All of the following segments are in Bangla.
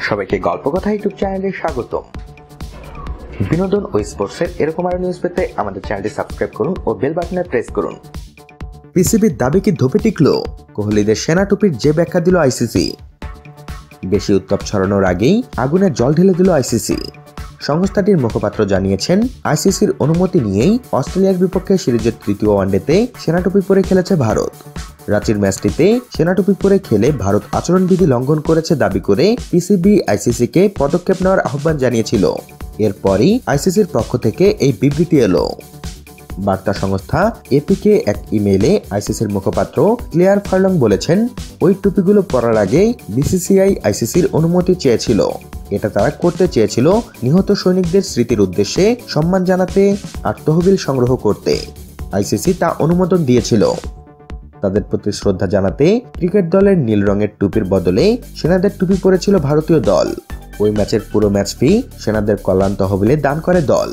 সবাইকে গল্প কথা ইউটিউব চ্যানেলে স্বাগতম। বিনোদন ও স্পোর্টসের এরকম আরো নিউজ পেতে আমাদের চ্যানেলটি সাবস্ক্রাইব করুন ও বেল বাটনে প্রেস করুন। পিসিবির দাবি কি ধোপে টিকল? কোহলিদের সেনা টুপির যে ব্যাখ্যা দিল আইসিসি। বেশি উত্তাপ ছড়ানোর আগেই আগুনে জল ঢেলে দিল আইসিসি। সংস্থাটির মুখপাত্র জানিয়েছেন, আইসিসির অনুমতি নিয়েই অস্ট্রেলিয়ার বিপক্ষে সিরিজের তৃতীয় ওয়ানডেতে সেনাটুপি পরে খেলেছে ভারত। রাঁচির ম্যাচটিতে সেনাটুপি পরে খেলে ভারত আচরণবিধি লঙ্ঘন করেছে দাবি করে পিসিবি আইসিসিকে পদক্ষেপ নেওয়ার আহ্বান জানিয়েছিল। এরপরই আইসিসির পক্ষ থেকে এই বিবৃতি এলো। বার্তা সংস্থা এপিকে এক ইমেইলে আইসিসির মুখপাত্র ক্লেয়ার ফার্লং বলেছেন, ওই টুপিগুলো পরার আগে বিসিসিআই আইসিসির অনুমতি চেয়েছিল। এটা তারা করতে চেয়েছিল নিহত সৈনিকদের স্মৃতির উদ্দেশ্যে সম্মান জানাতে আর তহবিল সংগ্রহ করতে। আইসিসি তা অনুমোদন দিয়েছিল। তাদের প্রতি শ্রদ্ধা জানাতে ক্রিকেট দলের নীল রঙের টুপির বদলে সেনাদের টুপি পরেছিল ভারতীয় দল। ওই ম্যাচের পুরো ম্যাচ ফি সেনাদের কল্যাণ তহবিলে দান করে দল।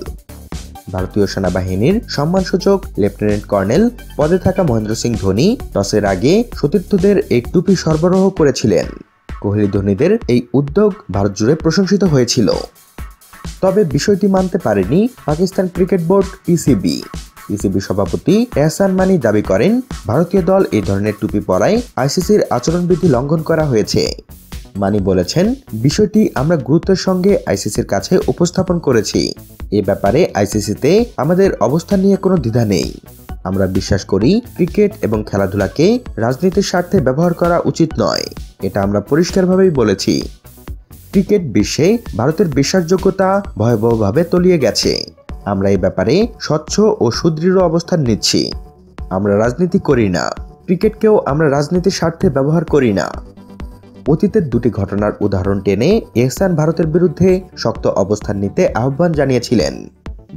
ভারতীয় সেনাবাহিনীর সম্মানসূচক লেফটেন্যান্ট কর্নেল পদে থাকা মহেন্দ্র সিং ধোনি টসের আগে সতীর্থদের এই টুপি সরবরাহ করেছিলেন। কোহলি ধোনিদের এই উদ্যোগ ভারত জুড়ে প্রশংসিত হয়েছিল। তবে বিষয়টি মানতে পারেনি পাকিস্তান ক্রিকেট বোর্ড পিসিবি সভাপতি এহসান মানি দাবি করেন, ভারতীয় দল এই ধরনের টুপি পরায় আইসিসির আচরণবিধি লঙ্ঘন করা হয়েছে। মানি বলেছেন, বিষয়টি আমরা গুরুত্বের সঙ্গে আইসিসির কাছে উপস্থাপন করেছি। এ ব্যাপারে আইসিসিতে আমাদের অবস্থান নিয়ে কোনো দ্বিধা নেই। আমরা বিশ্বাস করি ক্রিকেট এবং খেলাধুলাকে রাজনীতির স্বার্থে ব্যবহার করা উচিত নয়। এটা আমরা পরিষ্কারভাবেই বলেছি। ক্রিকেট বিশ্বে ভারতের বিশ্বাসযোগ্যতা ভয়াবহভাবে তলিয়ে গেছে। আমরা এই ব্যাপারে স্বচ্ছ ও সুদৃঢ় অবস্থান নিচ্ছি। আমরা রাজনীতি করি না, ক্রিকেটকেও আমরা রাজনীতির স্বার্থে ব্যবহার করি না। অতীতের দুটি ঘটনার উদাহরণ টেনে এহসান ভারতের বিরুদ্ধে শক্ত অবস্থান নিতে আহ্বান জানিয়েছিলেন।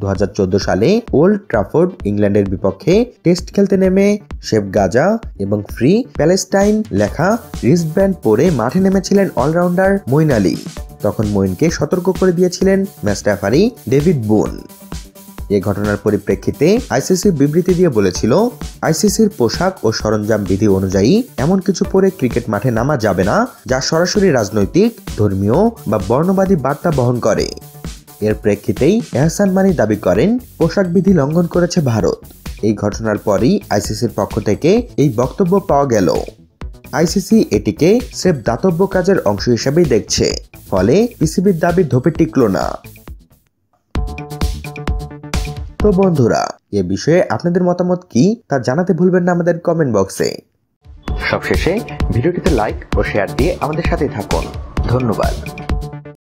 2014 সালে ওল্ড ট্রাফোর্ড ইংল্যান্ডের বিপক্ষে টেস্ট খেলতে নেমে শেফ গাজা এবং ফ্রি প্যালেস্টাইন লেখা রিস্টব্যান্ড পরে মাঠে নেমেছিলেন অলরাউন্ডার মঈন আলী। তখন মঈনকে সতর্ক করে দিয়েছিলেন ম্যাচ রেফারি ডেভিড বুন। এ ঘটনার পরিপ্রেক্ষিতে আইসিসি বিবৃতি দিয়ে বলেছিল, আইসিসির পোশাক ও সরঞ্জাম বিধি অনুযায়ী এমন কিছু পরে ক্রিকেট মাঠে নামা যাবে না যা সরাসরি রাজনৈতিক, ধর্মীয় বা বর্ণবাদী বার্তা বহন করে। এর প্রেক্ষিতেই এহসান মানি দাবি করেন, পোশাক বিধি লঙ্ঘন করেছে ভারত। এই ঘটনার পরই আইসিসির পক্ষ থেকে এই বক্তব্য পাওয়া গেল। আইসিসি এটিকে স্রেফ দাতব্য কাজের অংশ হিসেবেই দেখছে। ফলে পিসিবির দাবি ধোপে টিকল না। তো বন্ধুরা, এ বিষয়ে আপনাদের মতামত কি তা জানাতে ভুলবেন না আমাদের কমেন্ট বক্সে। সবশেষে ভিডিওটিতে লাইক ও শেয়ার দিয়ে আমাদের সাথে থাকুন। ধন্যবাদ।